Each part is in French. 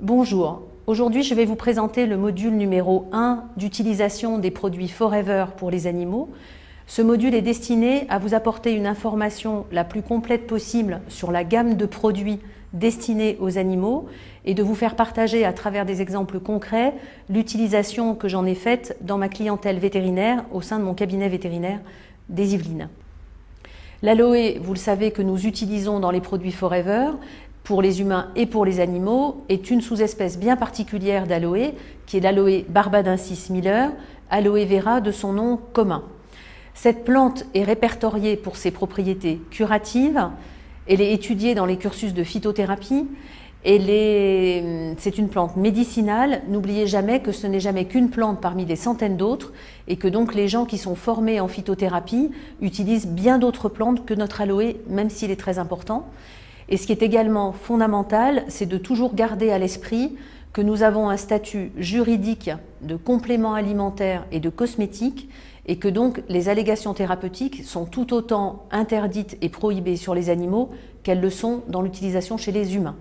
Bonjour, aujourd'hui je vais vous présenter le module numéro 1 d'utilisation des produits Forever pour les animaux. Ce module est destiné à vous apporter une information la plus complète possible sur la gamme de produits destinés aux animaux et de vous faire partager à travers des exemples concrets l'utilisation que j'en ai faite dans ma clientèle vétérinaire au sein de mon cabinet vétérinaire des Yvelines. L'aloe, vous le savez, que nous utilisons dans les produits Forever pour les humains et pour les animaux, est une sous-espèce bien particulière d'aloe, qui est l'aloe barbadensis Miller, aloe vera de son nom commun. Cette plante est répertoriée pour ses propriétés curatives, elle est étudiée dans les cursus de phytothérapie, c'est une plante médicinale. N'oubliez jamais que ce n'est jamais qu'une plante parmi des centaines d'autres et que donc les gens qui sont formés en phytothérapie utilisent bien d'autres plantes que notre aloe, même s'il est très important. Et ce qui est également fondamental, c'est de toujours garder à l'esprit que nous avons un statut juridique de complément alimentaire et de cosmétique et que donc les allégations thérapeutiques sont tout autant interdites et prohibées sur les animaux qu'elles le sont dans l'utilisation chez les humains.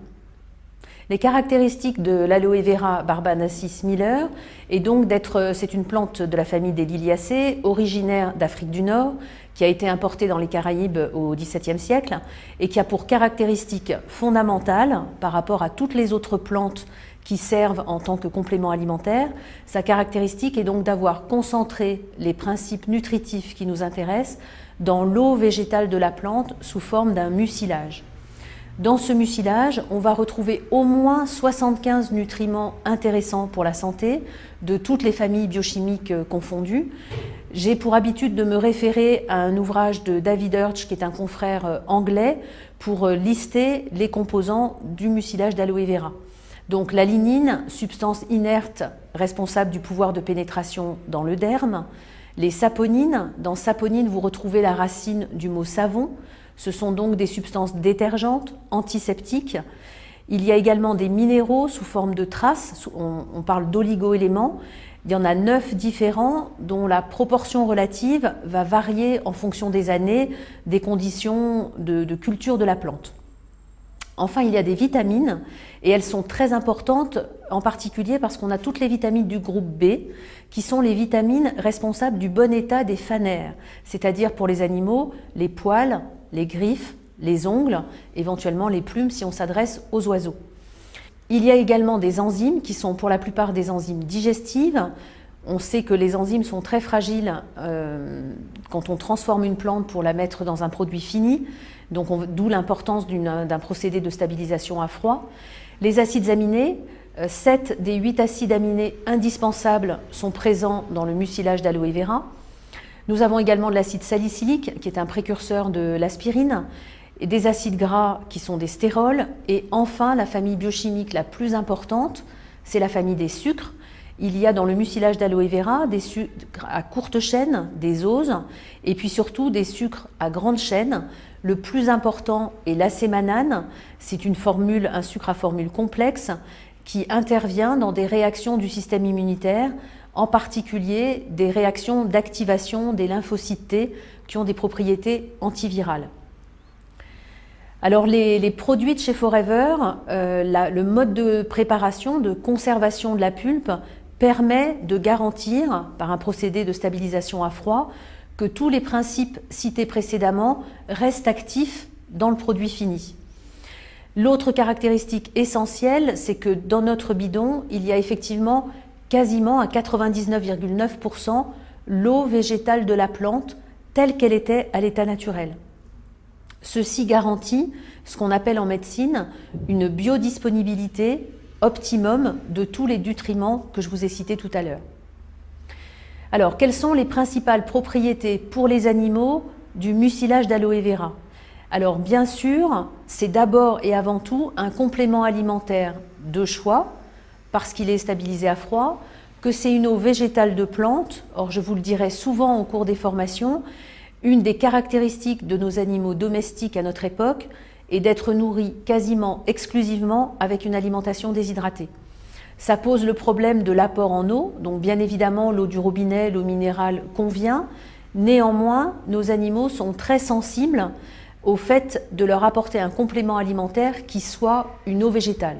Les caractéristiques de l'aloe vera barbadensis Miller est donc c'est une plante de la famille des Liliacées, originaire d'Afrique du Nord, qui a été importée dans les Caraïbes au XVIIe siècle et qui a pour caractéristique fondamentale par rapport à toutes les autres plantes qui servent en tant que complément alimentaire. Sa caractéristique est donc d'avoir concentré les principes nutritifs qui nous intéressent dans l'eau végétale de la plante sous forme d'un mucilage. Dans ce mucilage, on va retrouver au moins 75 nutriments intéressants pour la santé, de toutes les familles biochimiques confondues. J'ai pour habitude de me référer à un ouvrage de David Hirsch, qui est un confrère anglais, pour lister les composants du mucilage d'aloe vera. Donc la lignine, substance inerte responsable du pouvoir de pénétration dans le derme. Les saponines, dans saponine vous retrouvez la racine du mot savon. Ce sont donc des substances détergentes, antiseptiques. Il y a également des minéraux sous forme de traces, on parle d'oligo-éléments. Il y en a 9 différents dont la proportion relative va varier en fonction des années, des conditions de culture de la plante. Enfin, il y a des vitamines et elles sont très importantes, en particulier parce qu'on a toutes les vitamines du groupe B, qui sont les vitamines responsables du bon état des phanères, c'est-à-dire pour les animaux, les poils, les griffes, les ongles, éventuellement les plumes si on s'adresse aux oiseaux. Il y a également des enzymes qui sont pour la plupart des enzymes digestives. On sait que les enzymes sont très fragiles quand on transforme une plante pour la mettre dans un produit fini, donc d'où l'importance d'un procédé de stabilisation à froid. Les acides aminés, 7 des 8 acides aminés indispensables sont présents dans le mucilage d'aloe vera. Nous avons également de l'acide salicylique qui est un précurseur de l'aspirine, et des acides gras qui sont des stérols, et enfin la famille biochimique la plus importante, c'est la famille des sucres. Il y a dans le mucilage d'aloe vera des sucres à courte chaîne, des oses, et puis surtout des sucres à grande chaîne. Le plus important est l'acémanane, c'est un sucre à formule complexe qui intervient dans des réactions du système immunitaire, en particulier des réactions d'activation des lymphocytes T qui ont des propriétés antivirales. Alors les produits de chez Forever, le mode de préparation, de conservation de la pulpe permet de garantir, par un procédé de stabilisation à froid, que tous les principes cités précédemment restent actifs dans le produit fini. L'autre caractéristique essentielle, c'est que dans notre bidon, il y a effectivement quasiment à 99,9% l'eau végétale de la plante telle qu'elle était à l'état naturel. Ceci garantit ce qu'on appelle en médecine une biodisponibilité optimum de tous les nutriments que je vous ai cités tout à l'heure. Alors, quelles sont les principales propriétés pour les animaux du mucilage d'aloe vera? Alors, bien sûr, c'est d'abord et avant tout un complément alimentaire de choix, parce qu'il est stabilisé à froid, que c'est une eau végétale de plante. Or, je vous le dirai souvent au cours des formations, une des caractéristiques de nos animaux domestiques à notre époque est d'être nourris quasiment exclusivement avec une alimentation déshydratée. Ça pose le problème de l'apport en eau, donc bien évidemment l'eau du robinet, l'eau minérale convient. Néanmoins, nos animaux sont très sensibles au fait de leur apporter un complément alimentaire qui soit une eau végétale.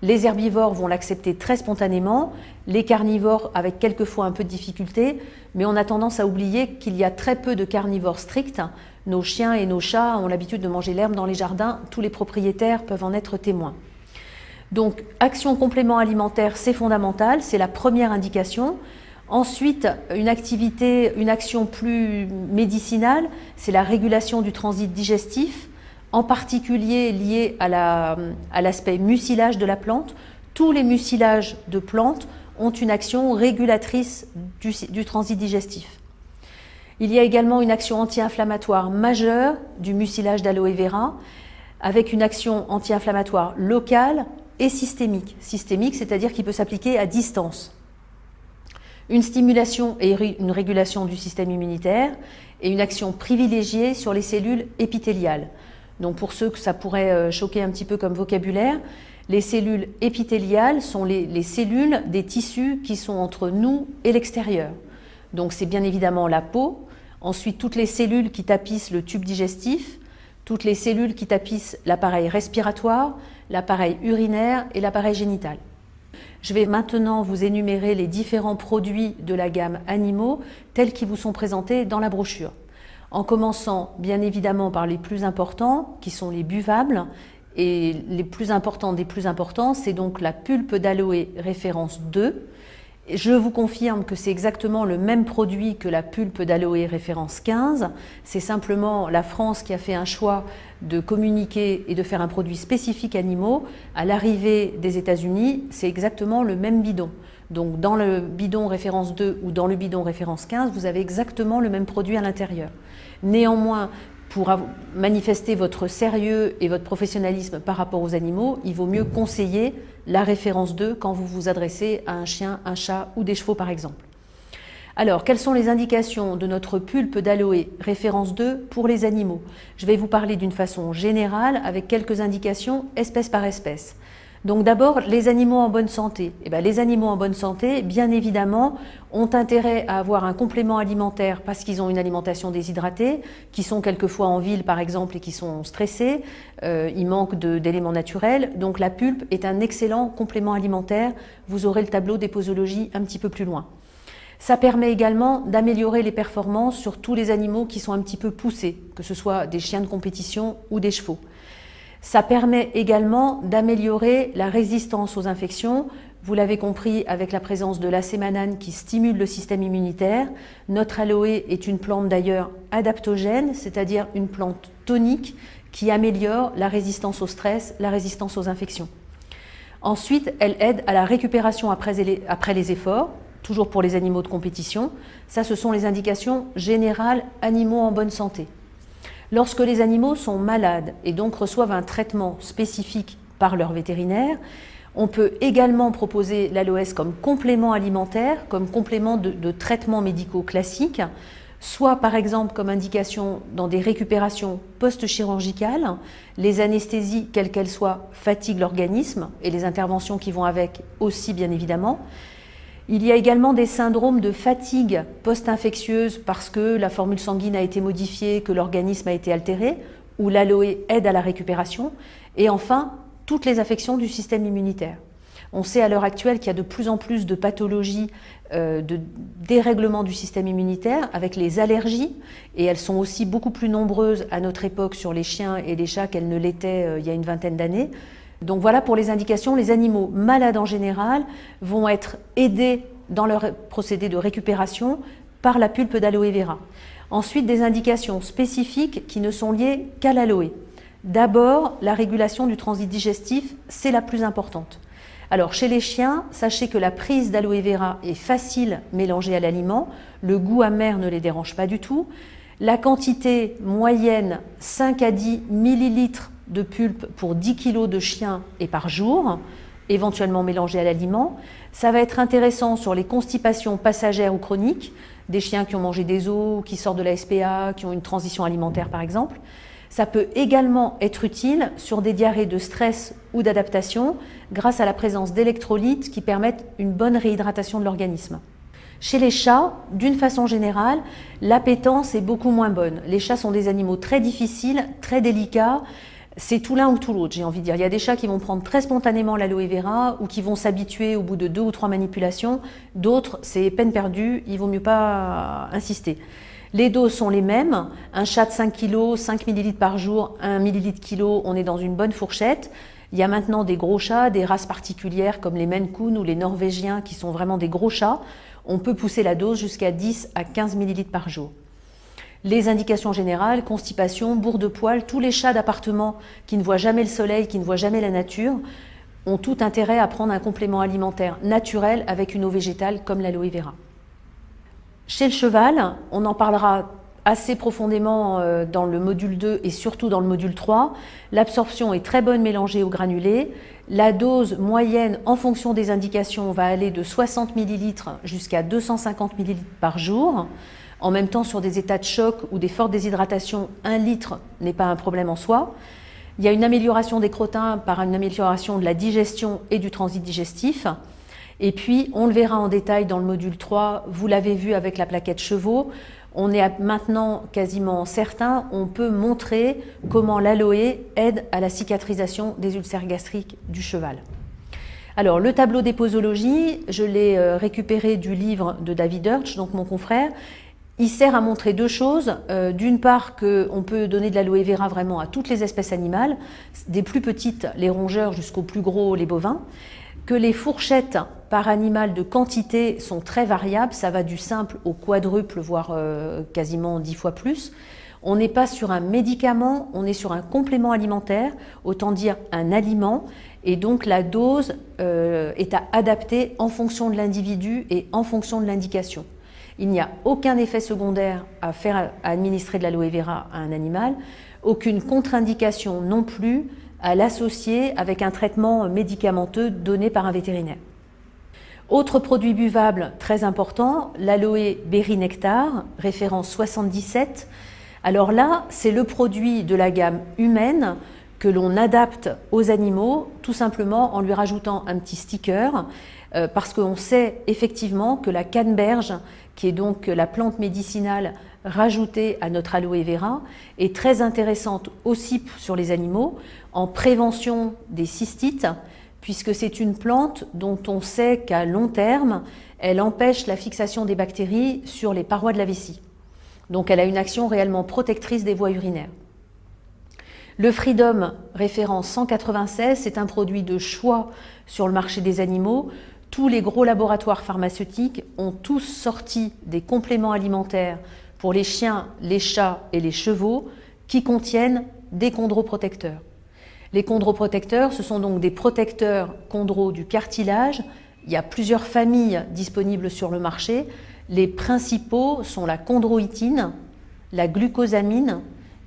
Les herbivores vont l'accepter très spontanément, les carnivores avec quelquefois un peu de difficulté, mais on a tendance à oublier qu'il y a très peu de carnivores stricts. Nos chiens et nos chats ont l'habitude de manger l'herbe dans les jardins, tous les propriétaires peuvent en être témoins. Donc, action complément alimentaire, c'est fondamental, c'est la première indication. Ensuite, une action plus médicinale, c'est la régulation du transit digestif, en particulier liée à l'aspect mucilage de la plante. Tous les mucilages de plantes ont une action régulatrice du transit digestif. Il y a également une action anti-inflammatoire majeure du mucilage d'aloe vera, avec une action anti-inflammatoire locale et systémique. Systémique, c'est-à-dire qu'il peut s'appliquer à distance. Une stimulation et une régulation du système immunitaire et une action privilégiée sur les cellules épithéliales. Donc pour ceux que ça pourrait choquer un petit peu comme vocabulaire, les cellules épithéliales sont les cellules des tissus qui sont entre nous et l'extérieur. Donc c'est bien évidemment la peau, ensuite toutes les cellules qui tapissent le tube digestif, toutes les cellules qui tapissent l'appareil respiratoire, l'appareil urinaire et l'appareil génital. Je vais maintenant vous énumérer les différents produits de la gamme animaux tels qu'ils vous sont présentés dans la brochure. En commençant bien évidemment par les plus importants qui sont les buvables, et les plus importants des plus importants, c'est donc la pulpe d'aloe référence 2. Je vous confirme que c'est exactement le même produit que la pulpe d'aloe référence 15. C'est simplement la France qui a fait un choix de communiquer et de faire un produit spécifique animaux. À l'arrivée des États-Unis, c'est exactement le même bidon. Donc dans le bidon référence 2 ou dans le bidon référence 15, vous avez exactement le même produit à l'intérieur. Néanmoins, pour manifester votre sérieux et votre professionnalisme par rapport aux animaux, il vaut mieux conseiller la référence 2 quand vous vous adressez à un chien, un chat ou des chevaux par exemple. Alors, quelles sont les indications de notre pulpe d'aloe référence 2 pour les animaux? Je vais vous parler d'une façon générale avec quelques indications espèce par espèce. Donc d'abord, les animaux en bonne santé. Les animaux en bonne santé, bien évidemment, ont intérêt à avoir un complément alimentaire parce qu'ils ont une alimentation déshydratée, qui sont quelquefois en ville par exemple et qui sont stressés, ils manquent d'éléments naturels. Donc la pulpe est un excellent complément alimentaire. Vous aurez le tableau des posologies un petit peu plus loin. Ça permet également d'améliorer les performances sur tous les animaux qui sont un petit peu poussés, que ce soit des chiens de compétition ou des chevaux. Ça permet également d'améliorer la résistance aux infections. Vous l'avez compris avec la présence de l'acémanane qui stimule le système immunitaire. Notre aloe est une plante d'ailleurs adaptogène, c'est-à-dire une plante tonique qui améliore la résistance au stress, la résistance aux infections. Ensuite, elle aide à la récupération après les efforts, toujours pour les animaux de compétition. Ça, ce sont les indications générales animaux en bonne santé. Lorsque les animaux sont malades et donc reçoivent un traitement spécifique par leur vétérinaire, on peut également proposer l'aloès comme complément alimentaire, comme complément de traitements médicaux classiques, soit par exemple comme indication dans des récupérations post-chirurgicales. Les anesthésies, quelles qu'elles soient, fatiguent l'organisme et les interventions qui vont avec aussi bien évidemment. Il y a également des syndromes de fatigue post-infectieuse parce que la formule sanguine a été modifiée, que l'organisme a été altéré, où l'aloe aide à la récupération. Et enfin, toutes les affections du système immunitaire. On sait à l'heure actuelle qu'il y a de plus en plus de pathologies, de dérèglement du système immunitaire avec les allergies, et elles sont aussi beaucoup plus nombreuses à notre époque sur les chiens et les chats qu'elles ne l'étaient il y a une vingtaine d'années. Donc voilà pour les indications. Les animaux malades en général vont être aidés dans leur procédé de récupération par la pulpe d'aloe vera. Ensuite, des indications spécifiques qui ne sont liées qu'à l'aloe. D'abord, la régulation du transit digestif, c'est la plus importante. Alors chez les chiens, sachez que la prise d'aloe vera est facile mélangée à l'aliment, le goût amer ne les dérange pas du tout. La quantité moyenne, 5 à 10 millilitres de pulpe pour 10 kg de chien et par jour, éventuellement mélangé à l'aliment. Ça va être intéressant sur les constipations passagères ou chroniques, des chiens qui ont mangé des os, qui sortent de la SPA, qui ont une transition alimentaire par exemple. Ça peut également être utile sur des diarrhées de stress ou d'adaptation grâce à la présence d'électrolytes qui permettent une bonne réhydratation de l'organisme. Chez les chats, d'une façon générale, l'appétence est beaucoup moins bonne. Les chats sont des animaux très difficiles, très délicats. C'est tout l'un ou tout l'autre, j'ai envie de dire. Il y a des chats qui vont prendre très spontanément l'aloe vera ou qui vont s'habituer au bout de 2 ou 3 manipulations. D'autres, c'est peine perdue, il vaut mieux pas insister. Les doses sont les mêmes. Un chat de 5 kg, 5 ml par jour, 1 ml kilo, on est dans une bonne fourchette. Il y a maintenant des gros chats, des races particulières comme les Maine Coon ou les Norvégiens qui sont vraiment des gros chats. On peut pousser la dose jusqu'à 10 à 15 ml par jour. Les indications générales, constipation, bourre de poils, tous les chats d'appartement qui ne voient jamais le soleil, qui ne voient jamais la nature, ont tout intérêt à prendre un complément alimentaire naturel avec une eau végétale comme l'aloe vera. Chez le cheval, on en parlera assez profondément dans le module 2 et surtout dans le module 3. L'absorption est très bonne mélangée au granulé. La dose moyenne en fonction des indications va aller de 60 ml jusqu'à 250 ml par jour. En même temps, sur des états de choc ou des fortes déshydratations, 1 litre n'est pas un problème en soi. Il y a une amélioration des crottins par une amélioration de la digestion et du transit digestif. Et puis, on le verra en détail dans le module 3, vous l'avez vu avec la plaquette chevaux, on est maintenant quasiment certain, on peut montrer comment l'aloe aide à la cicatrisation des ulcères gastriques du cheval. Alors, le tableau des posologies, je l'ai récupéré du livre de David Hirsch, donc mon confrère. Il sert à montrer deux choses. D'une part, qu'on peut donner de l'aloe vera vraiment à toutes les espèces animales, des plus petites, les rongeurs, jusqu'aux plus gros, les bovins. Que les fourchettes par animal de quantité sont très variables, ça va du simple au quadruple, voire quasiment 10 fois plus. On n'est pas sur un médicament, on est sur un complément alimentaire, autant dire un aliment, et donc la dose est à adapter en fonction de l'individu et en fonction de l'indication. Il n'y a aucun effet secondaire à administrer de l'aloe vera à un animal, aucune contre-indication non plus à l'associer avec un traitement médicamenteux donné par un vétérinaire. Autre produit buvable très important, l'aloe berry nectar, référence 77. Alors là, c'est le produit de la gamme humaine que l'on adapte aux animaux, tout simplement en lui rajoutant un petit sticker, parce qu'on sait effectivement que la canneberge, qui est donc la plante médicinale rajoutée à notre aloe vera, est très intéressante aussi sur les animaux en prévention des cystites, puisque c'est une plante dont on sait qu'à long terme, elle empêche la fixation des bactéries sur les parois de la vessie. Donc elle a une action réellement protectrice des voies urinaires. Le Freedom, référence 196, c'est un produit de choix sur le marché des animaux. Tous les gros laboratoires pharmaceutiques ont tous sorti des compléments alimentaires pour les chiens, les chats et les chevaux qui contiennent des chondroprotecteurs. Les chondroprotecteurs, ce sont donc des protecteurs chondro du cartilage. Il y a plusieurs familles disponibles sur le marché. Les principaux sont la chondroïtine, la glucosamine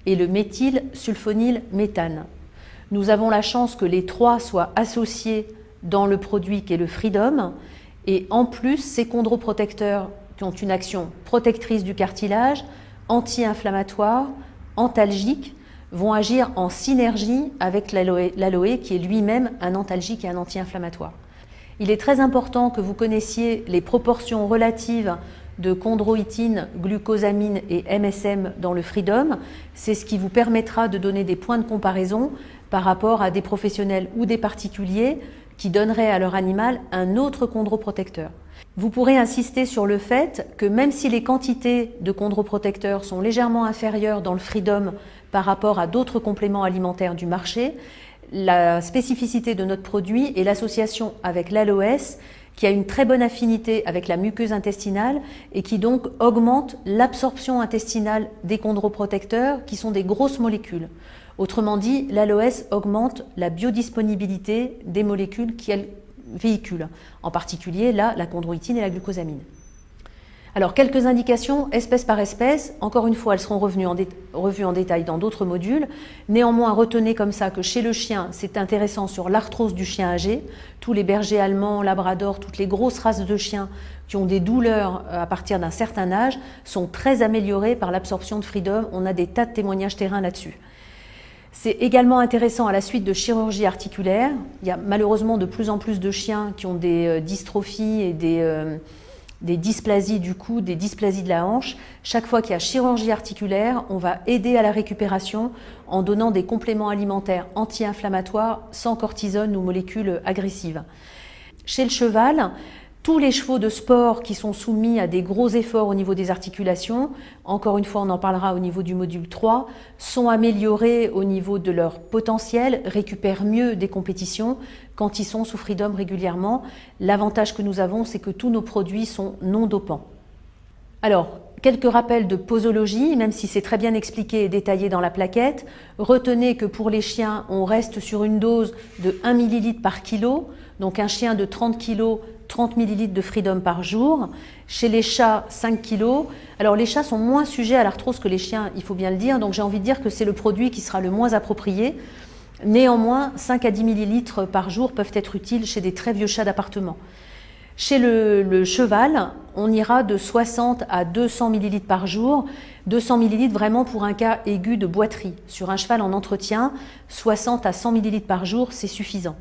et le méthylsulfonylméthane. Nous avons la chance que les trois soient associés dans le produit qui est le Freedom, et en plus ces chondroprotecteurs qui ont une action protectrice du cartilage, anti-inflammatoire, antalgique, vont agir en synergie avec l'aloe qui est lui-même un antalgique et un anti-inflammatoire. Il est très important que vous connaissiez les proportions relatives de chondroïtine, glucosamine et MSM dans le Freedom. C'est ce qui vous permettra de donner des points de comparaison par rapport à des professionnels ou des particuliers qui donneraient à leur animal un autre chondroprotecteur. Vous pourrez insister sur le fait que même si les quantités de chondroprotecteurs sont légèrement inférieures dans le Freedom par rapport à d'autres compléments alimentaires du marché, la spécificité de notre produit est l'association avec l'aloès qui a une très bonne affinité avec la muqueuse intestinale et qui donc augmente l'absorption intestinale des chondroprotecteurs qui sont des grosses molécules. Autrement dit, l'aloès augmente la biodisponibilité des molécules qu'elle véhicule, en particulier là, la chondroïtine et la glucosamine. Alors, quelques indications espèce par espèce. Encore une fois, elles seront revues en détail dans d'autres modules. Néanmoins, retenez comme ça que chez le chien, c'est intéressant sur l'arthrose du chien âgé. Tous les bergers allemands, labradors, toutes les grosses races de chiens qui ont des douleurs à partir d'un certain âge sont très améliorées par l'absorption de Freedom. On a des tas de témoignages terrain là-dessus. C'est également intéressant à la suite de chirurgie articulaire. Il y a malheureusement de plus en plus de chiens qui ont des dystrophies et des dysplasies du cou, des dysplasies de la hanche. Chaque fois qu'il y a chirurgie articulaire, on va aider à la récupération en donnant des compléments alimentaires anti-inflammatoires sans cortisone ou molécules agressives. Chez le cheval, tous les chevaux de sport qui sont soumis à des gros efforts au niveau des articulations, encore une fois on en parlera au niveau du module 3, sont améliorés au niveau de leur potentiel, récupèrent mieux des compétitions quand ils sont sous freedom régulièrement. L'avantage que nous avons, c'est que tous nos produits sont non dopants. Alors, quelques rappels de posologie, même si c'est très bien expliqué et détaillé dans la plaquette. Retenez que pour les chiens, on reste sur une dose de 1 ml par kilo. Donc un chien de 30 kg, 30 ml de freedom par jour. Chez les chats, 5 kg. Alors les chats sont moins sujets à l'arthrose que les chiens, il faut bien le dire. Donc j'ai envie de dire que c'est le produit qui sera le moins approprié. Néanmoins, 5 à 10 ml par jour peuvent être utiles chez des très vieux chats d'appartement. Chez le cheval, on ira de 60 à 200 ml par jour. 200 ml vraiment pour un cas aigu de boiterie. Sur un cheval en entretien, 60 à 100 ml par jour, c'est suffisant.